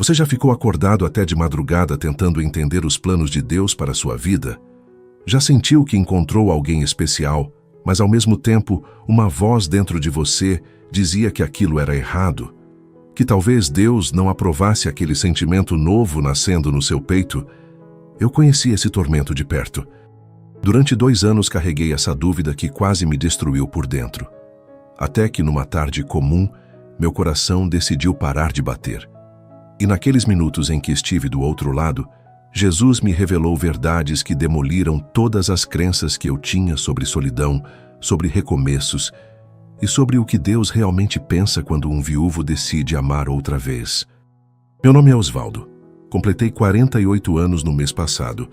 Você já ficou acordado até de madrugada tentando entender os planos de Deus para a sua vida? Já sentiu que encontrou alguém especial, mas ao mesmo tempo uma voz dentro de você dizia que aquilo era errado? Que talvez Deus não aprovasse aquele sentimento novo nascendo no seu peito? Eu conheci esse tormento de perto. Durante 2 anos carreguei essa dúvida que quase me destruiu por dentro. Até que numa tarde comum, meu coração decidiu parar de bater. E naqueles minutos em que estive do outro lado, Jesus me revelou verdades que demoliram todas as crenças que eu tinha sobre solidão, sobre recomeços e sobre o que Deus realmente pensa quando um viúvo decide amar outra vez. Meu nome é Osvaldo. Completei 48 anos no mês passado.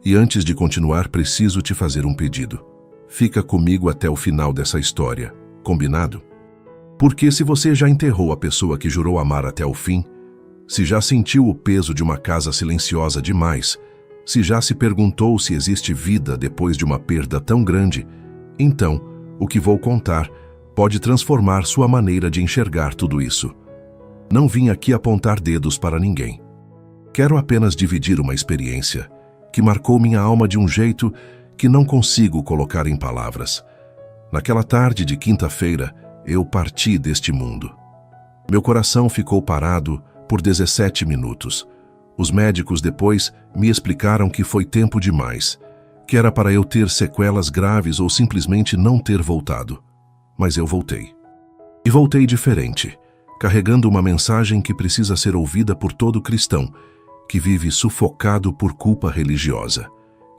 E antes de continuar, preciso te fazer um pedido. Fica comigo até o final dessa história. Combinado? Porque se você já enterrou a pessoa que jurou amar até o fim, se já sentiu o peso de uma casa silenciosa demais, se já se perguntou se existe vida depois de uma perda tão grande, então, o que vou contar pode transformar sua maneira de enxergar tudo isso. Não vim aqui apontar dedos para ninguém. Quero apenas dividir uma experiência que marcou minha alma de um jeito que não consigo colocar em palavras. Naquela tarde de quinta-feira, eu parti deste mundo. Meu coração ficou parado por 17 minutos. Os médicos depois me explicaram que foi tempo demais, que era para eu ter sequelas graves ou simplesmente não ter voltado. Mas eu voltei. E voltei diferente, carregando uma mensagem que precisa ser ouvida por todo cristão, que vive sufocado por culpa religiosa.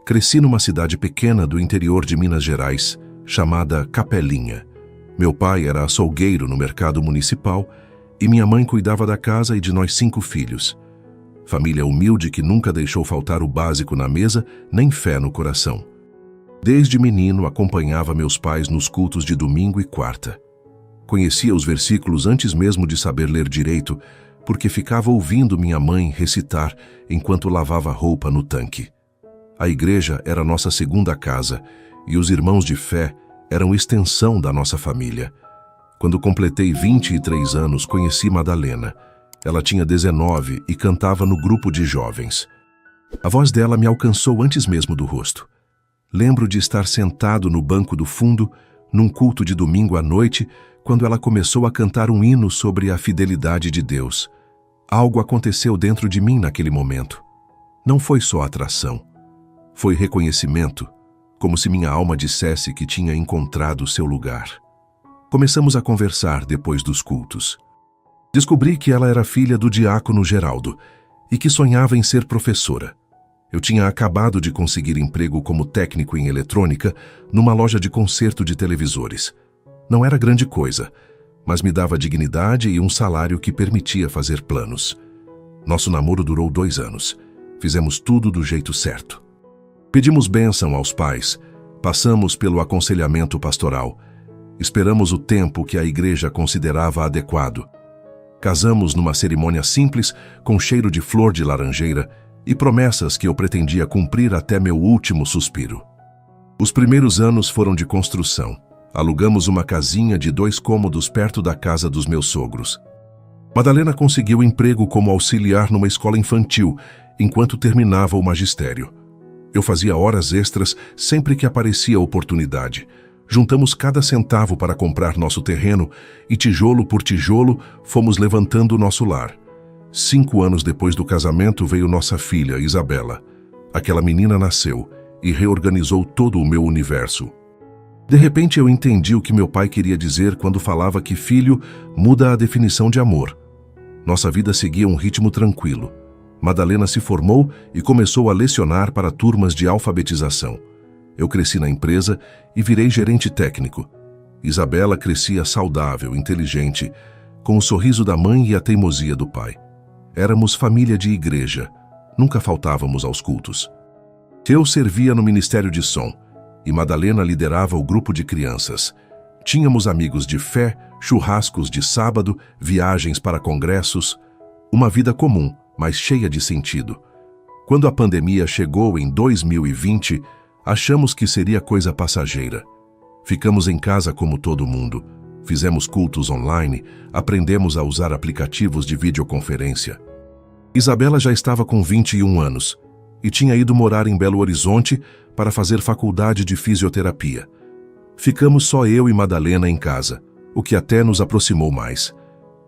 Cresci numa cidade pequena do interior de Minas Gerais, chamada Capelinha. Meu pai era açougueiro no mercado municipal e minha mãe cuidava da casa e de nós 5 filhos. Família humilde que nunca deixou faltar o básico na mesa, nem fé no coração. Desde menino acompanhava meus pais nos cultos de domingo e quarta. Conhecia os versículos antes mesmo de saber ler direito, porque ficava ouvindo minha mãe recitar enquanto lavava roupa no tanque. A igreja era nossa segunda casa e os irmãos de fé eram extensão da nossa família. Quando completei 23 anos, conheci Madalena. Ela tinha 19 e cantava no grupo de jovens. A voz dela me alcançou antes mesmo do rosto. Lembro de estar sentado no banco do fundo, num culto de domingo à noite, quando ela começou a cantar um hino sobre a fidelidade de Deus. Algo aconteceu dentro de mim naquele momento. Não foi só atração. Foi reconhecimento, como se minha alma dissesse que tinha encontrado seu lugar. Começamos a conversar depois dos cultos. Descobri que ela era filha do diácono Geraldo e que sonhava em ser professora. Eu tinha acabado de conseguir emprego como técnico em eletrônica numa loja de conserto de televisores. Não era grande coisa, mas me dava dignidade e um salário que permitia fazer planos. Nosso namoro durou 2 anos. Fizemos tudo do jeito certo. Pedimos bênção aos pais, passamos pelo aconselhamento pastoral, esperamos o tempo que a igreja considerava adequado. Casamos numa cerimônia simples, com cheiro de flor de laranjeira e promessas que eu pretendia cumprir até meu último suspiro. Os primeiros anos foram de construção. Alugamos uma casinha de 2 cômodos perto da casa dos meus sogros. Madalena conseguiu emprego como auxiliar numa escola infantil, enquanto terminava o magistério. Eu fazia horas extras sempre que aparecia oportunidade. Juntamos cada centavo para comprar nosso terreno e, tijolo por tijolo, fomos levantando o nosso lar. 5 anos depois do casamento veio nossa filha, Isabela. Aquela menina nasceu e reorganizou todo o meu universo. De repente eu entendi o que meu pai queria dizer quando falava que filho muda a definição de amor. Nossa vida seguia um ritmo tranquilo. Madalena se formou e começou a lecionar para turmas de alfabetização. Eu cresci na empresa e virei gerente técnico. Isabela crescia saudável, inteligente, com o sorriso da mãe e a teimosia do pai. Éramos família de igreja, nunca faltávamos aos cultos. Eu servia no Ministério de Som e Madalena liderava o grupo de crianças. Tínhamos amigos de fé, churrascos de sábado, viagens para congressos. Uma vida comum, mas cheia de sentido. Quando a pandemia chegou em 2020, achamos que seria coisa passageira. Ficamos em casa como todo mundo. Fizemos cultos online, aprendemos a usar aplicativos de videoconferência. Isabela já estava com 21 anos e tinha ido morar em Belo Horizonte para fazer faculdade de fisioterapia. Ficamos só eu e Madalena em casa, o que até nos aproximou mais.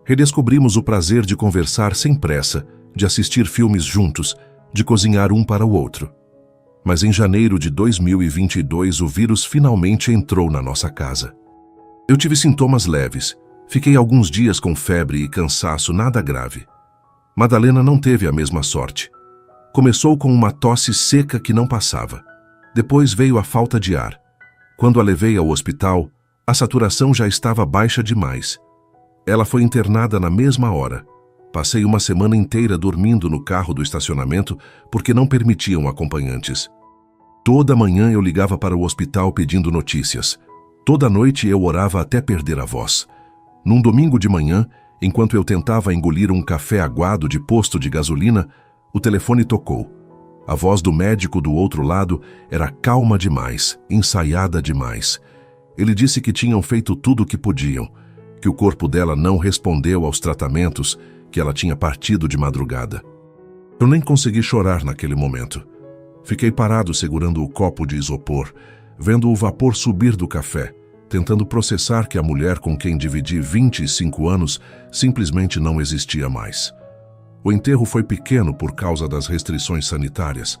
Redescobrimos o prazer de conversar sem pressa, de assistir filmes juntos, de cozinhar um para o outro. Mas em janeiro de 2022 o vírus finalmente entrou na nossa casa. Eu tive sintomas leves. Fiquei alguns dias com febre e cansaço, nada grave. Madalena não teve a mesma sorte. Começou com uma tosse seca que não passava. Depois veio a falta de ar. Quando a levei ao hospital, a saturação já estava baixa demais. Ela foi internada na mesma hora. Passei uma semana inteira dormindo no carro do estacionamento porque não permitiam acompanhantes. Toda manhã eu ligava para o hospital pedindo notícias. Toda noite eu orava até perder a voz. Num domingo de manhã, enquanto eu tentava engolir um café aguado de posto de gasolina, o telefone tocou. A voz do médico do outro lado era calma demais, ensaiada demais. Ele disse que tinham feito tudo o que podiam, que o corpo dela não respondeu aos tratamentos, que ela tinha partido de madrugada. Eu nem consegui chorar naquele momento. Fiquei parado segurando o copo de isopor, vendo o vapor subir do café, tentando processar que a mulher com quem dividi 25 anos simplesmente não existia mais. O enterro foi pequeno por causa das restrições sanitárias.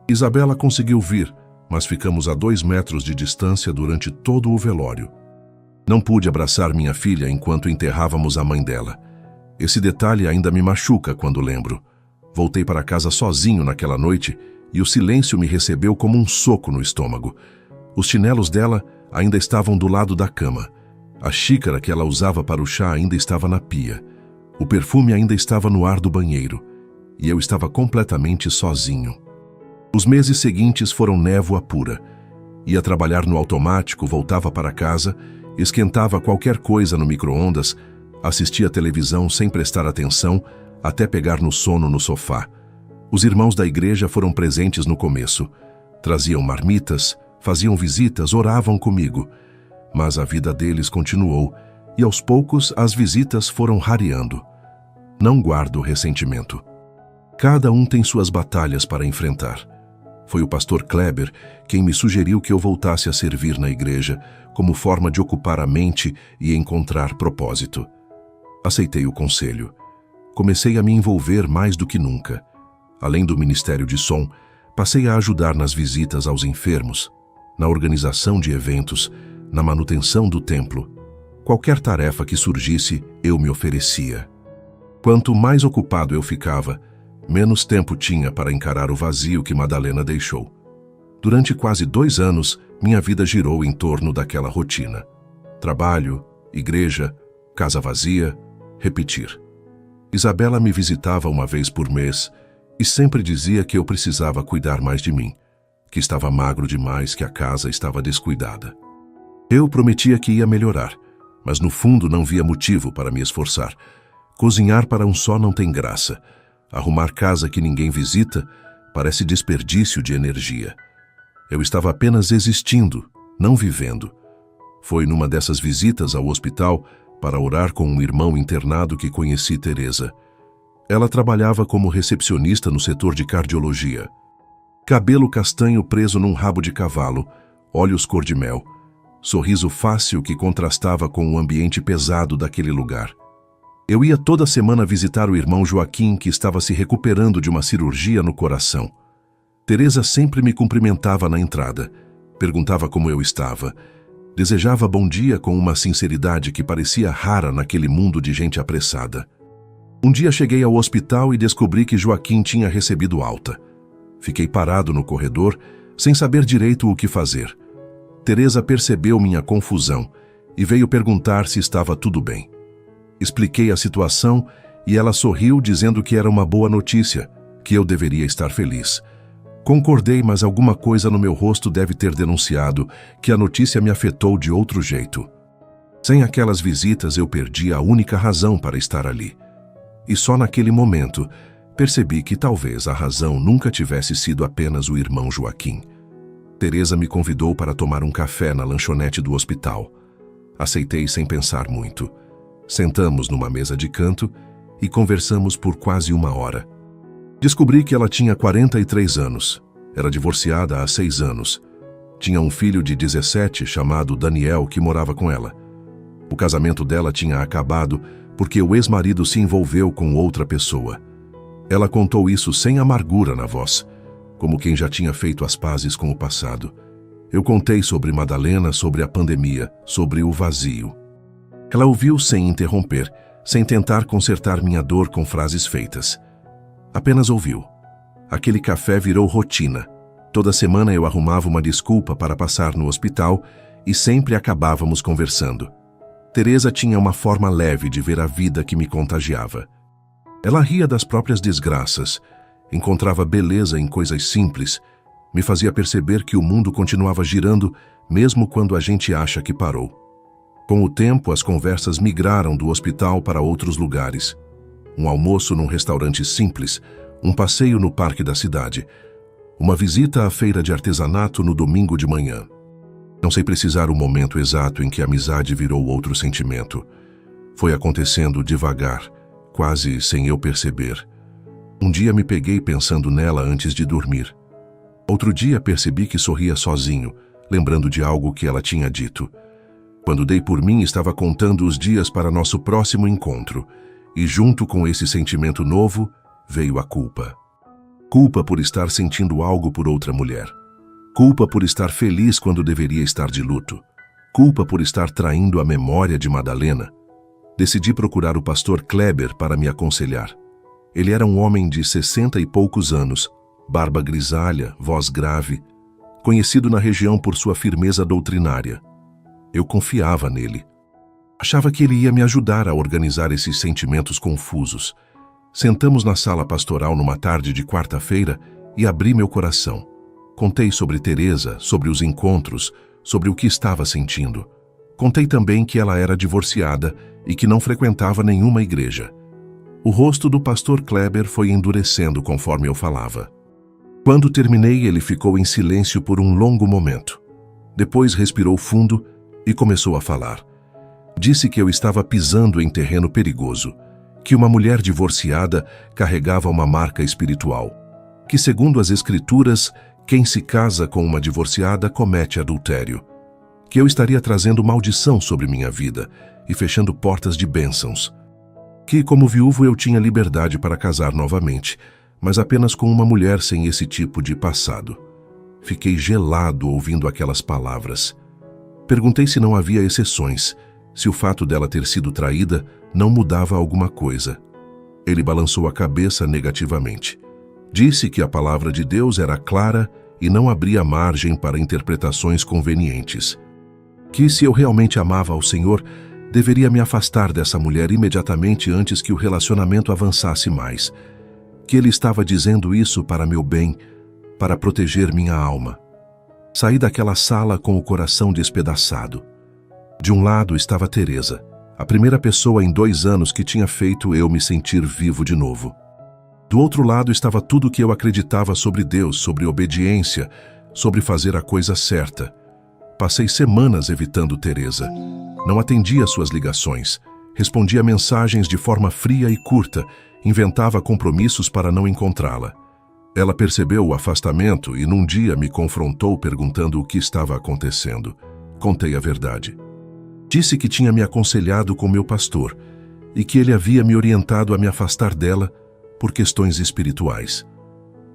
Isabela conseguiu vir, mas ficamos a 2 metros de distância durante todo o velório. Não pude abraçar minha filha enquanto enterrávamos a mãe dela. Esse detalhe ainda me machuca quando lembro. Voltei para casa sozinho naquela noite e o silêncio me recebeu como um soco no estômago. Os chinelos dela ainda estavam do lado da cama. A xícara que ela usava para o chá ainda estava na pia. O perfume ainda estava no ar do banheiro. E eu estava completamente sozinho. Os meses seguintes foram névoa pura. Ia trabalhar no automático, voltava para casa, esquentava qualquer coisa no micro-ondas, assistia televisão sem prestar atenção, até pegar no sono no sofá. Os irmãos da igreja foram presentes no começo. Traziam marmitas, faziam visitas, oravam comigo. Mas a vida deles continuou, e aos poucos as visitas foram rareando. Não guardo ressentimento. Cada um tem suas batalhas para enfrentar. Foi o pastor Kleber quem me sugeriu que eu voltasse a servir na igreja, como forma de ocupar a mente e encontrar propósito. Aceitei o conselho. Comecei a me envolver mais do que nunca. Além do ministério de som, passei a ajudar nas visitas aos enfermos, na organização de eventos, na manutenção do templo. Qualquer tarefa que surgisse, eu me oferecia. Quanto mais ocupado eu ficava, menos tempo tinha para encarar o vazio que Madalena deixou. Durante quase 2 anos, minha vida girou em torno daquela rotina. Trabalho, igreja, casa vazia, repetir. Isabela me visitava uma vez por mês e sempre dizia que eu precisava cuidar mais de mim, que estava magro demais, que a casa estava descuidada. Eu prometia que ia melhorar, mas no fundo não via motivo para me esforçar. Cozinhar para um só não tem graça. Arrumar casa que ninguém visita parece desperdício de energia. Eu estava apenas existindo, não vivendo. Foi numa dessas visitas ao hospital para orar com um irmão internado que conheci Teresa. Ela trabalhava como recepcionista no setor de cardiologia. Cabelo castanho preso num rabo de cavalo, olhos cor de mel, sorriso fácil que contrastava com o ambiente pesado daquele lugar. Eu ia toda semana visitar o irmão Joaquim, que estava se recuperando de uma cirurgia no coração. Teresa sempre me cumprimentava na entrada, perguntava como eu estava, desejava bom dia com uma sinceridade que parecia rara naquele mundo de gente apressada. Um dia cheguei ao hospital e descobri que Joaquim tinha recebido alta. Fiquei parado no corredor, sem saber direito o que fazer. Teresa percebeu minha confusão e veio perguntar se estava tudo bem. Expliquei a situação e ela sorriu dizendo que era uma boa notícia, que eu deveria estar feliz. Concordei, mas alguma coisa no meu rosto deve ter denunciado que a notícia me afetou de outro jeito. Sem aquelas visitas eu perdi a única razão para estar ali. E só naquele momento percebi que talvez a razão nunca tivesse sido apenas o irmão Joaquim. Teresa me convidou para tomar um café na lanchonete do hospital. Aceitei sem pensar muito. Sentamos numa mesa de canto e conversamos por quase 1 hora. Descobri que ela tinha 43 anos. Era divorciada há 6 anos. Tinha um filho de 17 chamado Daniel que morava com ela. O casamento dela tinha acabado porque o ex-marido se envolveu com outra pessoa. Ela contou isso sem amargura na voz, como quem já tinha feito as pazes com o passado. Eu contei sobre Madalena, sobre a pandemia, sobre o vazio. Ela ouviu sem interromper, sem tentar consertar minha dor com frases feitas. Apenas ouviu. Aquele café virou rotina. Toda semana eu arrumava uma desculpa para passar no hospital e sempre acabávamos conversando. Teresa tinha uma forma leve de ver a vida que me contagiava. Ela ria das próprias desgraças, encontrava beleza em coisas simples, me fazia perceber que o mundo continuava girando mesmo quando a gente acha que parou. Com o tempo, as conversas migraram do hospital para outros lugares. Um almoço num restaurante simples, um passeio no parque da cidade, uma visita à feira de artesanato no domingo de manhã. Não sei precisar o momento exato em que a amizade virou outro sentimento. Foi acontecendo devagar, quase sem eu perceber. Um dia me peguei pensando nela antes de dormir. Outro dia percebi que sorria sozinho, lembrando de algo que ela tinha dito. Quando dei por mim, estava contando os dias para nosso próximo encontro, e junto com esse sentimento novo, veio a culpa. Culpa por estar sentindo algo por outra mulher. Culpa por estar feliz quando deveria estar de luto. Culpa por estar traindo a memória de Madalena. Decidi procurar o pastor Kleber para me aconselhar. Ele era um homem de 60 e poucos anos, barba grisalha, voz grave, conhecido na região por sua firmeza doutrinária. Eu confiava nele. Achava que ele ia me ajudar a organizar esses sentimentos confusos. Sentamos na sala pastoral numa tarde de quarta-feira e abri meu coração. Contei sobre Teresa, sobre os encontros, sobre o que estava sentindo. Contei também que ela era divorciada e que não frequentava nenhuma igreja. O rosto do pastor Kleber foi endurecendo conforme eu falava. Quando terminei, ele ficou em silêncio por um longo momento. Depois respirou fundo e começou a falar. Disse que eu estava pisando em terreno perigoso, que uma mulher divorciada carregava uma marca espiritual, que, segundo as Escrituras, quem se casa com uma divorciada comete adultério, que eu estaria trazendo maldição sobre minha vida e fechando portas de bênçãos, que, como viúvo, eu tinha liberdade para casar novamente, mas apenas com uma mulher sem esse tipo de passado. Fiquei gelado ouvindo aquelas palavras. Perguntei se não havia exceções, se o fato dela ter sido traída não mudava alguma coisa. Ele balançou a cabeça negativamente. Disse que a palavra de Deus era clara e não abria margem para interpretações convenientes. Que se eu realmente amava ao Senhor, deveria me afastar dessa mulher imediatamente antes que o relacionamento avançasse mais. Que ele estava dizendo isso para meu bem, para proteger minha alma. Saí daquela sala com o coração despedaçado. De um lado estava Teresa, a primeira pessoa em 2 anos que tinha feito eu me sentir vivo de novo. Do outro lado estava tudo o que eu acreditava sobre Deus, sobre obediência, sobre fazer a coisa certa. Passei semanas evitando Teresa. Não atendia suas ligações, respondia mensagens de forma fria e curta, inventava compromissos para não encontrá-la. Ela percebeu o afastamento e num dia me confrontou perguntando o que estava acontecendo. Contei a verdade. Disse que tinha me aconselhado com meu pastor e que ele havia me orientado a me afastar dela por questões espirituais.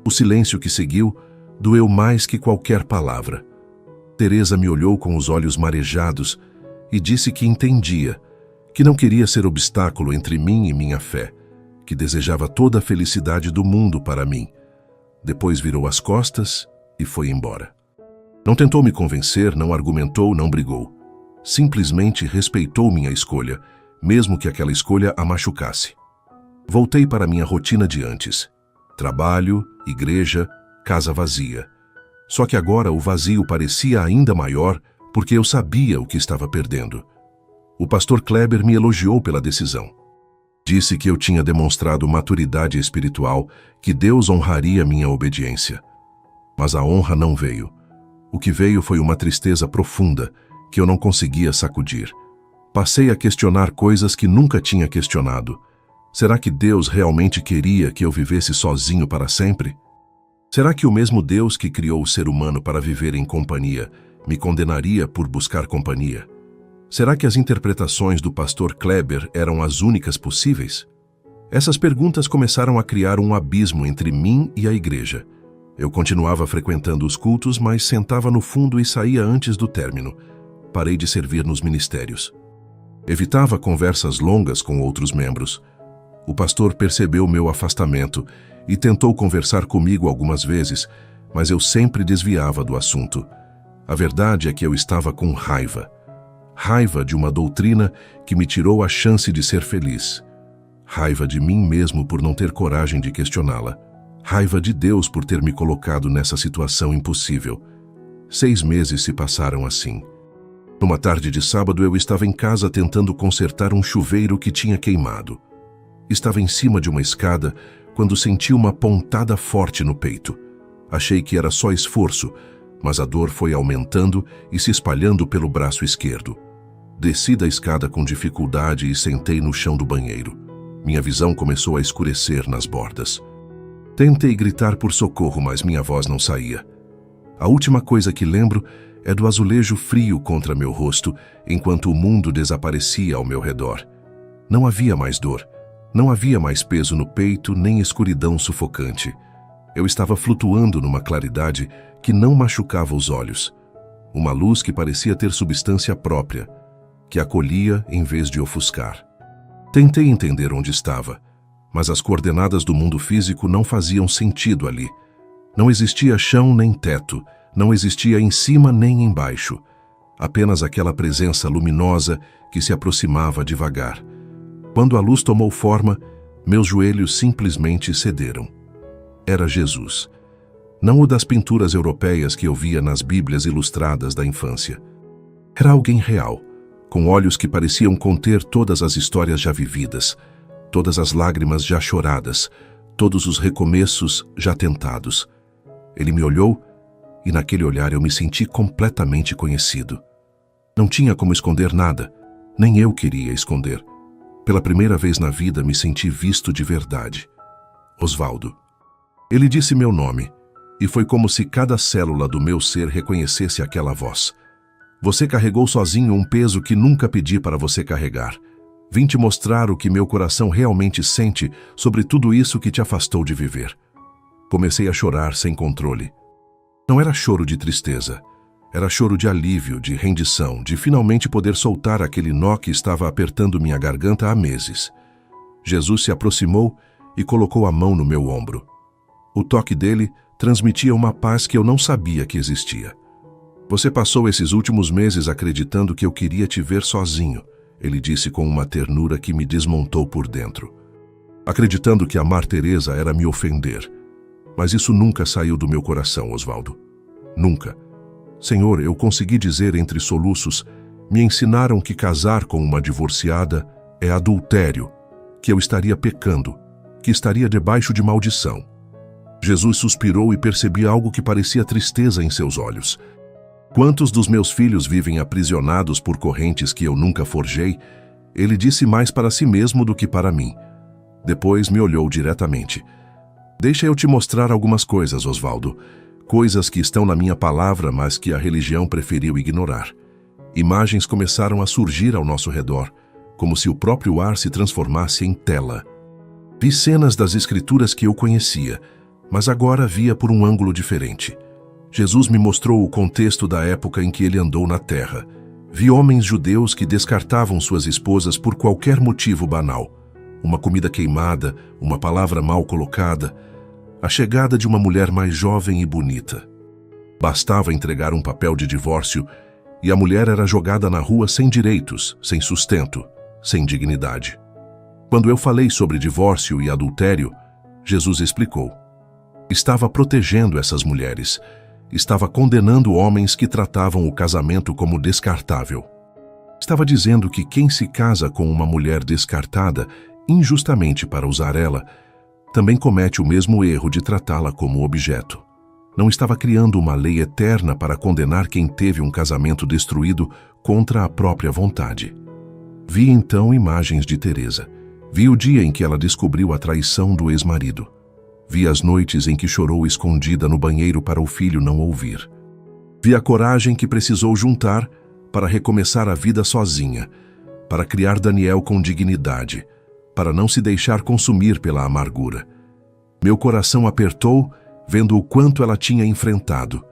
O silêncio que seguiu doeu mais que qualquer palavra. Teresa me olhou com os olhos marejados e disse que entendia, que não queria ser obstáculo entre mim e minha fé, que desejava toda a felicidade do mundo para mim. Depois virou as costas e foi embora. Não tentou me convencer, não argumentou, não brigou. Simplesmente respeitou minha escolha, mesmo que aquela escolha a machucasse. Voltei para minha rotina de antes. Trabalho, igreja, casa vazia. Só que agora o vazio parecia ainda maior porque eu sabia o que estava perdendo. O pastor Kleber me elogiou pela decisão. Disse que eu tinha demonstrado maturidade espiritual, que Deus honraria minha obediência. Mas a honra não veio. O que veio foi uma tristeza profunda que eu não conseguia sacudir. Passei a questionar coisas que nunca tinha questionado. Será que Deus realmente queria que eu vivesse sozinho para sempre? Será que o mesmo Deus que criou o ser humano para viver em companhia me condenaria por buscar companhia? Será que as interpretações do pastor Kleber eram as únicas possíveis? Essas perguntas começaram a criar um abismo entre mim e a igreja. Eu continuava frequentando os cultos, mas sentava no fundo e saía antes do término. Parei de servir nos ministérios. Evitava conversas longas com outros membros. O pastor percebeu meu afastamento e tentou conversar comigo algumas vezes, mas eu sempre desviava do assunto. A verdade é que eu estava com raiva. Raiva de uma doutrina que me tirou a chance de ser feliz. Raiva de mim mesmo por não ter coragem de questioná-la. Raiva de Deus por ter me colocado nessa situação impossível. 6 meses se passaram assim. Numa tarde de sábado, eu estava em casa tentando consertar um chuveiro que tinha queimado. Estava em cima de uma escada quando senti uma pontada forte no peito. Achei que era só esforço, mas a dor foi aumentando e se espalhando pelo braço esquerdo. Desci da escada com dificuldade e sentei no chão do banheiro. Minha visão começou a escurecer nas bordas. Tentei gritar por socorro, mas minha voz não saía. A última coisa que lembro é do azulejo frio contra meu rosto, enquanto o mundo desaparecia ao meu redor. Não havia mais dor. Não havia mais peso no peito, nem escuridão sufocante. Eu estava flutuando numa claridade que não machucava os olhos. Uma luz que parecia ter substância própria, que acolhia em vez de ofuscar. Tentei entender onde estava, mas as coordenadas do mundo físico não faziam sentido ali. Não existia chão nem teto, não existia em cima nem embaixo. Apenas aquela presença luminosa que se aproximava devagar. Quando a luz tomou forma, meus joelhos simplesmente cederam. Era Jesus. Não o das pinturas europeias que eu via nas Bíblias ilustradas da infância. Era alguém real, com olhos que pareciam conter todas as histórias já vividas, todas as lágrimas já choradas, todos os recomeços já tentados. Ele me olhou e naquele olhar eu me senti completamente conhecido. Não tinha como esconder nada, nem eu queria esconder. Pela primeira vez na vida me senti visto de verdade. Osvaldo. Ele disse meu nome, e foi como se cada célula do meu ser reconhecesse aquela voz. Você carregou sozinho um peso que nunca pedi para você carregar. Vim te mostrar o que meu coração realmente sente sobre tudo isso que te afastou de viver. Comecei a chorar sem controle. Não era choro de tristeza. Era choro de alívio, de rendição, de finalmente poder soltar aquele nó que estava apertando minha garganta há meses. Jesus se aproximou e colocou a mão no meu ombro. O toque dele transmitia uma paz que eu não sabia que existia. Você passou esses últimos meses acreditando que eu queria te ver sozinho, ele disse com uma ternura que me desmontou por dentro. Acreditando que amar Teresa era me ofender. Mas isso nunca saiu do meu coração, Osvaldo. Nunca. Senhor, eu consegui dizer entre soluços, me ensinaram que casar com uma divorciada é adultério, que eu estaria pecando, que estaria debaixo de maldição. Jesus suspirou e percebi algo que parecia tristeza em seus olhos. Quantos dos meus filhos vivem aprisionados por correntes que eu nunca forjei? Ele disse mais para si mesmo do que para mim. Depois me olhou diretamente. Deixa eu te mostrar algumas coisas, Osvaldo. Coisas que estão na minha palavra, mas que a religião preferiu ignorar. Imagens começaram a surgir ao nosso redor, como se o próprio ar se transformasse em tela. Vi cenas das Escrituras que eu conhecia, mas agora via por um ângulo diferente. Jesus me mostrou o contexto da época em que ele andou na terra. Vi homens judeus que descartavam suas esposas por qualquer motivo banal. Uma comida queimada, uma palavra mal colocada, a chegada de uma mulher mais jovem e bonita. Bastava entregar um papel de divórcio e a mulher era jogada na rua sem direitos, sem sustento, sem dignidade. Quando eu falei sobre divórcio e adultério, Jesus explicou. Estava protegendo essas mulheres, estava condenando homens que tratavam o casamento como descartável. Estava dizendo que quem se casa com uma mulher descartada, injustamente para usar ela, também comete o mesmo erro de tratá-la como objeto. Não estava criando uma lei eterna para condenar quem teve um casamento destruído contra a própria vontade. Vi então imagens de Teresa. Vi o dia em que ela descobriu a traição do ex-marido. Vi as noites em que chorou escondida no banheiro para o filho não ouvir. Vi a coragem que precisou juntar para recomeçar a vida sozinha, para criar Daniel com dignidade, para não se deixar consumir pela amargura. Meu coração apertou, vendo o quanto ela tinha enfrentado.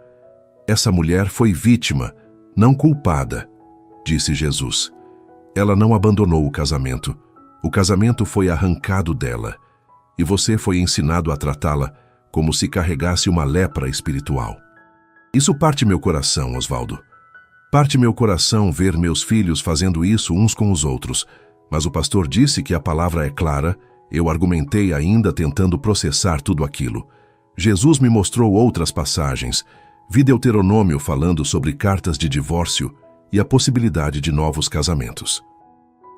Essa mulher foi vítima, não culpada, disse Jesus. Ela não abandonou o casamento. O casamento foi arrancado dela, e você foi ensinado a tratá-la como se carregasse uma lepra espiritual. Isso parte meu coração, Osvaldo. Parte meu coração ver meus filhos fazendo isso uns com os outros, mas o pastor disse que a palavra é clara. Eu argumentei ainda tentando processar tudo aquilo. Jesus me mostrou outras passagens. Vi Deuteronômio falando sobre cartas de divórcio e a possibilidade de novos casamentos.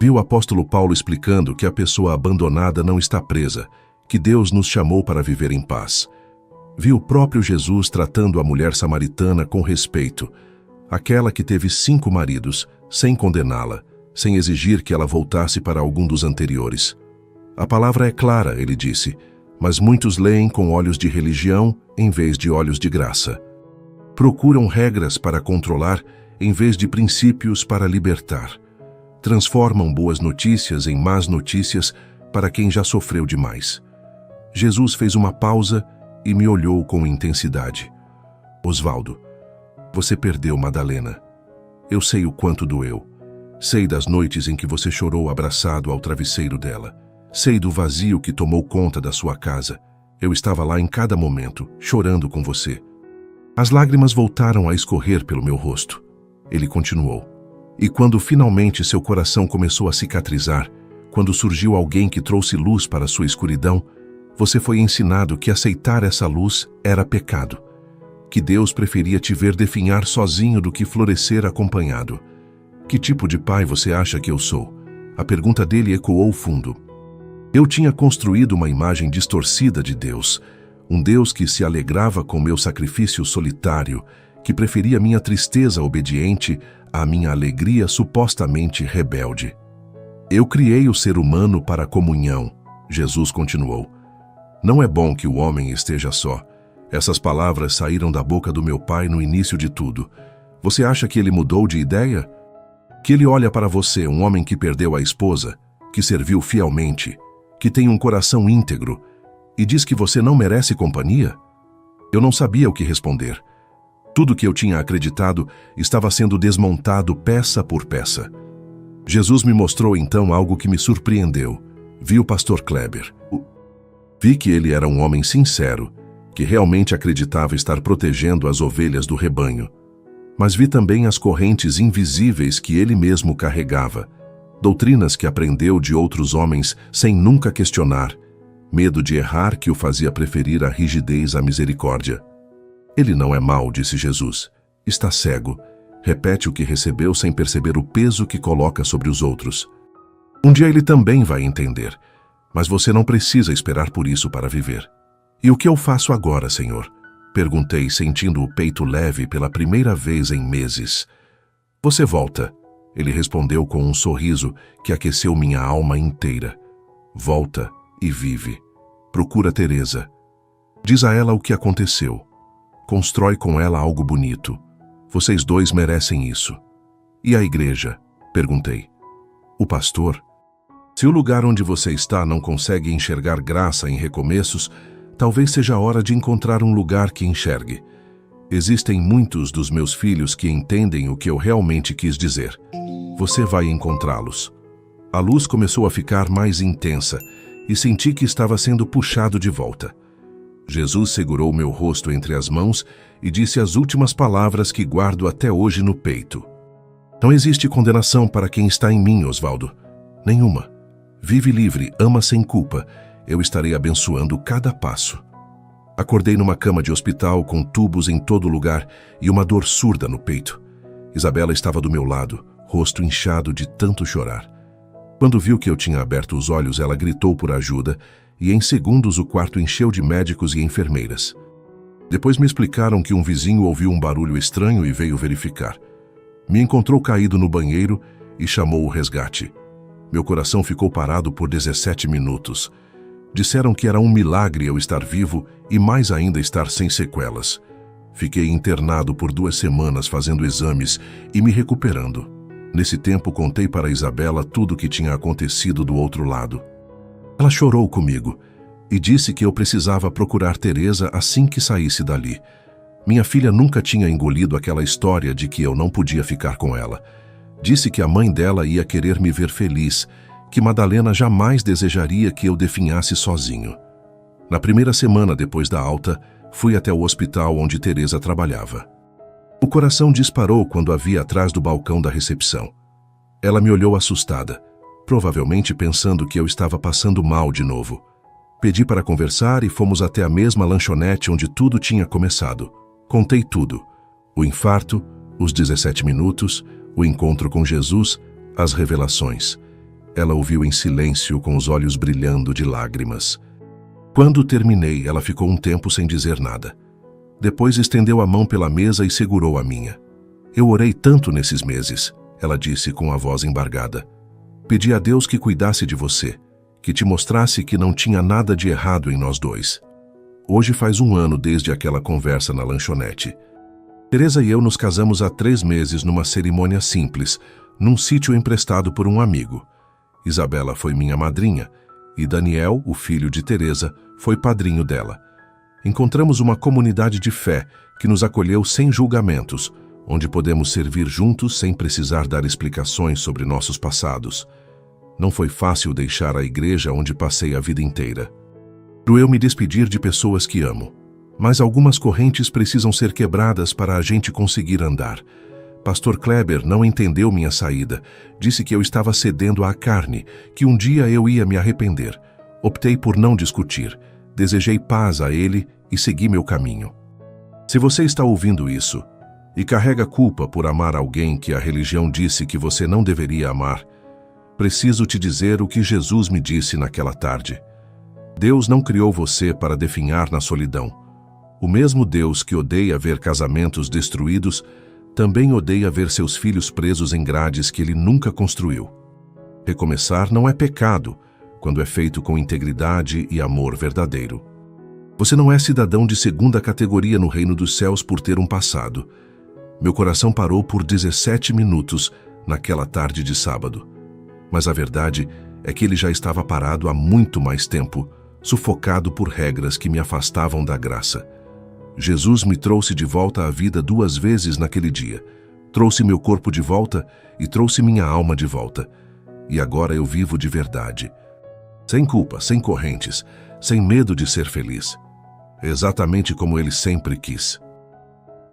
Vi o apóstolo Paulo explicando que a pessoa abandonada não está presa, que Deus nos chamou para viver em paz. Vi o próprio Jesus tratando a mulher samaritana com respeito, aquela que teve 5 maridos, sem condená-la, sem exigir que ela voltasse para algum dos anteriores. A palavra é clara, ele disse, mas muitos leem com olhos de religião em vez de olhos de graça. Procuram regras para controlar em vez de princípios para libertar. Transformam boas notícias em más notícias para quem já sofreu demais. Jesus fez uma pausa e me olhou com intensidade. Osvaldo, você perdeu Madalena. Eu sei o quanto doeu. Sei das noites em que você chorou abraçado ao travesseiro dela. Sei do vazio que tomou conta da sua casa. Eu estava lá em cada momento, chorando com você. As lágrimas voltaram a escorrer pelo meu rosto. Ele continuou. E quando finalmente seu coração começou a cicatrizar, quando surgiu alguém que trouxe luz para sua escuridão, você foi ensinado que aceitar essa luz era pecado. Que Deus preferia te ver definhar sozinho do que florescer acompanhado. Que tipo de pai você acha que eu sou? A pergunta dele ecoou fundo. Eu tinha construído uma imagem distorcida de Deus, um Deus que se alegrava com meu sacrifício solitário, que preferia minha tristeza obediente à minha alegria supostamente rebelde. Eu criei o ser humano para a comunhão, Jesus continuou. Não é bom que o homem esteja só. Essas palavras saíram da boca do meu pai no início de tudo. Você acha que ele mudou de ideia? Que ele olha para você, um homem que perdeu a esposa, que serviu fielmente, que tem um coração íntegro, e diz que você não merece companhia? Eu não sabia o que responder. Tudo que eu tinha acreditado estava sendo desmontado peça por peça. Jesus me mostrou então algo que me surpreendeu. Vi o pastor Kleber. Vi que ele era um homem sincero, que realmente acreditava estar protegendo as ovelhas do rebanho. Mas vi também as correntes invisíveis que ele mesmo carregava, doutrinas que aprendeu de outros homens sem nunca questionar, medo de errar que o fazia preferir a rigidez à misericórdia. Ele não é mau, disse Jesus. Está cego. Repete o que recebeu sem perceber o peso que coloca sobre os outros. Um dia ele também vai entender, mas você não precisa esperar por isso para viver. E o que eu faço agora, Senhor? Perguntei, sentindo o peito leve pela primeira vez em meses. Você volta, ele respondeu com um sorriso que aqueceu minha alma inteira. Volta e vive. Procura Teresa. Diz a ela o que aconteceu. Constrói com ela algo bonito. Vocês dois merecem isso. E a igreja? Perguntei. O pastor? Se o lugar onde você está não consegue enxergar graça em recomeços, talvez seja a hora de encontrar um lugar que enxergue. Existem muitos dos meus filhos que entendem o que eu realmente quis dizer. Você vai encontrá-los. A luz começou a ficar mais intensa e senti que estava sendo puxado de volta. Jesus segurou meu rosto entre as mãos e disse as últimas palavras que guardo até hoje no peito. Não existe condenação para quem está em mim, Osvaldo. Nenhuma. Vive livre, ama sem culpa. Eu estarei abençoando cada passo. Acordei numa cama de hospital com tubos em todo lugar e uma dor surda no peito. Isabela estava do meu lado, rosto inchado de tanto chorar. Quando viu que eu tinha aberto os olhos, ela gritou por ajuda e em segundos o quarto encheu de médicos e enfermeiras. Depois me explicaram que um vizinho ouviu um barulho estranho e veio verificar. Me encontrou caído no banheiro e chamou o resgate. Meu coração ficou parado por 17 minutos. Disseram que era um milagre eu estar vivo e mais ainda estar sem sequelas. Fiquei internado por 2 semanas fazendo exames e me recuperando. Nesse tempo contei para Isabela tudo o que tinha acontecido do outro lado. Ela chorou comigo e disse que eu precisava procurar Teresa assim que saísse dali. Minha filha nunca tinha engolido aquela história de que eu não podia ficar com ela. Disse que a mãe dela ia querer me ver feliz, que Madalena jamais desejaria que eu definhasse sozinho. Na primeira semana depois da alta, fui até o hospital onde Teresa trabalhava. O coração disparou quando a vi atrás do balcão da recepção. Ela me olhou assustada, provavelmente pensando que eu estava passando mal de novo. Pedi para conversar e fomos até a mesma lanchonete onde tudo tinha começado. Contei tudo: o infarto, os 17 minutos, o encontro com Jesus, as revelações. Ela ouviu em silêncio, com os olhos brilhando de lágrimas. Quando terminei, ela ficou um tempo sem dizer nada. Depois estendeu a mão pela mesa e segurou a minha. Eu orei tanto nesses meses, ela disse com a voz embargada. Pedi a Deus que cuidasse de você, que te mostrasse que não tinha nada de errado em nós dois. Hoje faz 1 ano desde aquela conversa na lanchonete. Teresa e eu nos casamos há 3 meses numa cerimônia simples, num sítio emprestado por um amigo. Isabela foi minha madrinha e Daniel, o filho de Teresa, foi padrinho dela. Encontramos uma comunidade de fé que nos acolheu sem julgamentos, onde podemos servir juntos sem precisar dar explicações sobre nossos passados. Não foi fácil deixar a igreja onde passei a vida inteira. Doeu me despedir de pessoas que amo, mas algumas correntes precisam ser quebradas para a gente conseguir andar. Pastor Kleber não entendeu minha saída. Disse que eu estava cedendo à carne, que um dia eu ia me arrepender. Optei por não discutir. Desejei paz a ele e segui meu caminho. Se você está ouvindo isso e carrega culpa por amar alguém que a religião disse que você não deveria amar, preciso te dizer o que Jesus me disse naquela tarde. Deus não criou você para definhar na solidão. O mesmo Deus que odeia ver casamentos destruídos também odeia ver seus filhos presos em grades que ele nunca construiu. Recomeçar não é pecado, quando é feito com integridade e amor verdadeiro. Você não é cidadão de 2ª categoria no reino dos céus por ter um passado. Meu coração parou por 17 minutos naquela tarde de sábado. Mas a verdade é que ele já estava parado há muito mais tempo, sufocado por regras que me afastavam da graça. Jesus me trouxe de volta à vida 2 vezes naquele dia. Trouxe meu corpo de volta e trouxe minha alma de volta. E agora eu vivo de verdade. Sem culpa, sem correntes, sem medo de ser feliz. Exatamente como ele sempre quis.